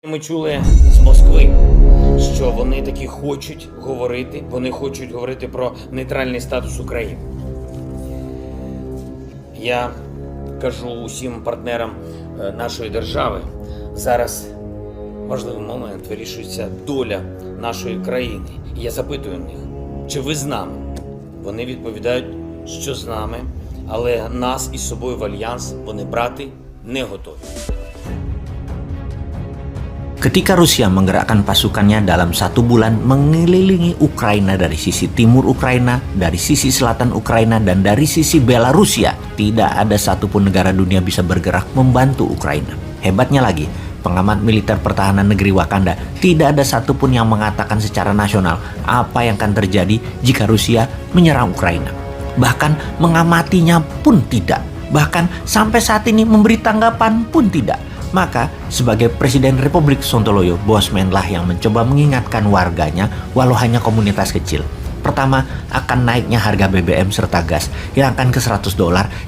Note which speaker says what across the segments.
Speaker 1: Ми чули з Москви, що вони таки хочуть говорити про нейтральний статус України. Я кажу усім партнерам нашої держави, зараз важливий момент, вирішується доля нашої країни. І я запитую них, чи ви з нами? Вони відповідають, що з нами, але нас із собою в альянс вони брати не готові.
Speaker 2: Ketika Rusia menggerakkan pasukannya dalam 1 bulan mengelilingi Ukraina dari sisi timur Ukraina, dari sisi selatan Ukraina, dan dari sisi Belarusia, tidak ada satupun negara dunia bisa bergerak membantu Ukraina. Hebatnya lagi, pengamat militer pertahanan negeri Wakanda, tidak ada satupun yang mengatakan secara nasional apa yang akan terjadi jika Rusia menyerang Ukraina. Bahkan mengamatinya pun tidak. Bahkan sampai saat ini memberi tanggapan pun tidak. Maka, sebagai Presiden Republik Sontoloyo, Bosman lah yang mencoba mengingatkan warganya walau hanya komunitas kecil. Pertama, akan naiknya harga BBM serta gas yang akan ke $100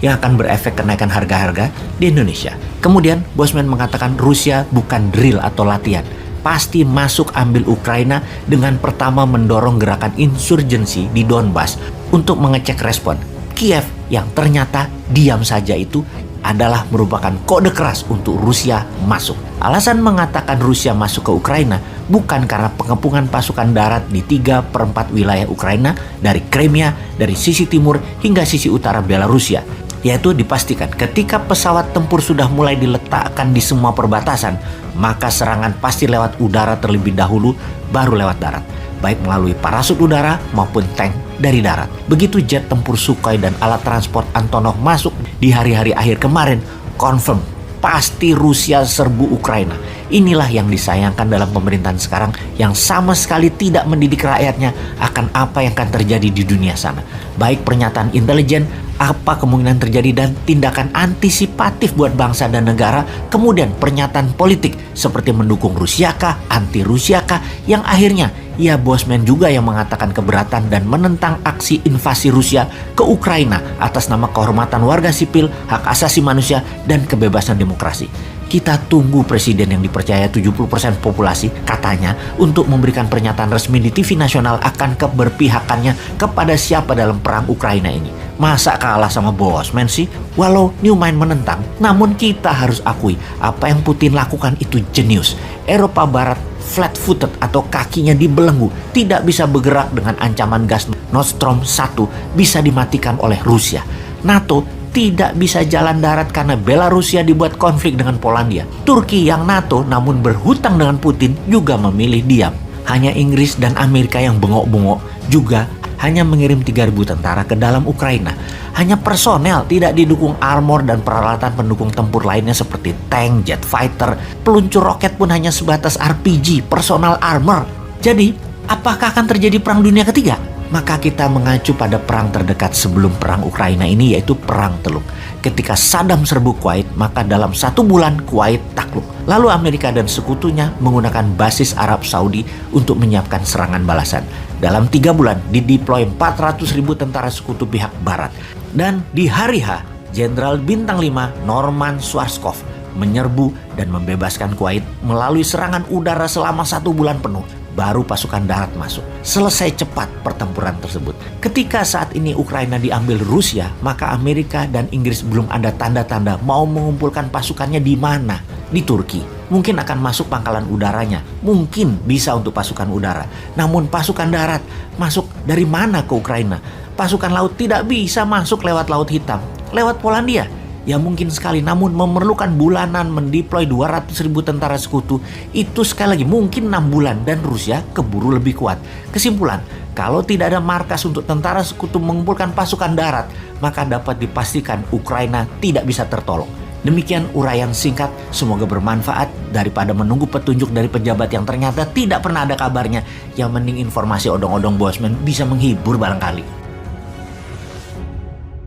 Speaker 2: yang akan berefek kenaikan harga-harga di Indonesia. Kemudian, Bosman mengatakan Rusia bukan drill atau latihan. Pasti masuk ambil Ukraina dengan pertama mendorong gerakan insurgensi di Donbas untuk mengecek respon. Kiev yang ternyata diam saja itu adalah merupakan kode keras untuk Rusia masuk. Alasan mengatakan Rusia masuk ke Ukraina bukan karena pengepungan pasukan darat di 3/4 wilayah Ukraina dari Crimea, dari sisi timur hingga sisi utara Belarusia. Yaitu dipastikan ketika pesawat tempur sudah mulai diletakkan di semua perbatasan, maka serangan pasti lewat udara terlebih dahulu, baru lewat darat. Baik melalui parasut udara maupun tank dari darat. Begitu jet tempur Sukhoi dan alat transport Antonov masuk di hari-hari akhir kemarin, confirm pasti Rusia serbu Ukraina. Inilah yang disayangkan dalam pemerintahan sekarang yang sama sekali tidak mendidik rakyatnya akan apa yang akan terjadi di dunia sana. Baik pernyataan intelijen, apa kemungkinan terjadi dan tindakan antisipatif buat bangsa dan negara, kemudian pernyataan politik seperti mendukung Rusia kah, anti Rusia kah, yang akhirnya ya Bosman juga yang mengatakan keberatan dan menentang aksi invasi Rusia ke Ukraina atas nama kehormatan warga sipil, hak asasi manusia, dan kebebasan demokrasi. Kita tunggu presiden yang dipercaya 70% populasi katanya untuk memberikan pernyataan resmi di TV nasional akan keberpihakannya kepada siapa dalam perang Ukraina ini. Masa kalah sama Bosman sih? Walau Newmind menentang, namun kita harus akui apa yang Putin lakukan itu jenius. Eropa Barat flat-footed atau kakinya dibelenggu, tidak bisa bergerak dengan ancaman gas Nord Stream 1 bisa dimatikan oleh Rusia. NATO tidak bisa jalan darat karena Belarusia dibuat konflik dengan Polandia. Turki yang NATO namun berhutang dengan Putin juga memilih diam. Hanya Inggris dan Amerika yang bengok-bengok juga hanya mengirim 3.000 tentara ke dalam Ukraina. Hanya personel, tidak didukung armor dan peralatan pendukung tempur lainnya seperti tank, jet fighter, peluncur roket pun hanya sebatas RPG, personal armor. Jadi, apakah akan terjadi perang dunia ketiga? Maka kita mengacu pada perang terdekat sebelum perang Ukraina ini, yaitu Perang Teluk. Ketika Saddam serbu Kuwait, maka dalam 1 bulan Kuwait takluk. Lalu Amerika dan sekutunya menggunakan basis Arab Saudi untuk menyiapkan serangan balasan. Dalam 3 bulan dideploy 400.000 tentara sekutu pihak barat. Dan di hari H, Jenderal Bintang 5 Norman Schwarzkopf menyerbu dan membebaskan Kuwait melalui serangan udara selama 1 bulan penuh. Baru pasukan darat masuk. Selesai cepat pertempuran tersebut. Ketika saat ini Ukraina diambil Rusia, maka Amerika dan Inggris belum ada tanda-tanda mau mengumpulkan pasukannya di mana. Di Turki. Mungkin akan masuk pangkalan udaranya. Mungkin bisa untuk pasukan udara. Namun pasukan darat masuk dari mana ke Ukraina? Pasukan laut tidak bisa masuk lewat Laut Hitam. Lewat Polandia. Ya mungkin sekali, namun memerlukan bulanan mendeploy 200.000 tentara sekutu. Itu sekali lagi mungkin 6 bulan dan Rusia keburu lebih kuat. Kesimpulan, kalau tidak ada markas untuk tentara sekutu mengumpulkan pasukan darat, maka dapat dipastikan Ukraina tidak bisa tertolong. Demikian uraian singkat, semoga bermanfaat daripada menunggu petunjuk dari pejabat yang ternyata tidak pernah ada kabarnya. Yang mending informasi odong-odong Bosman bisa menghibur barangkali.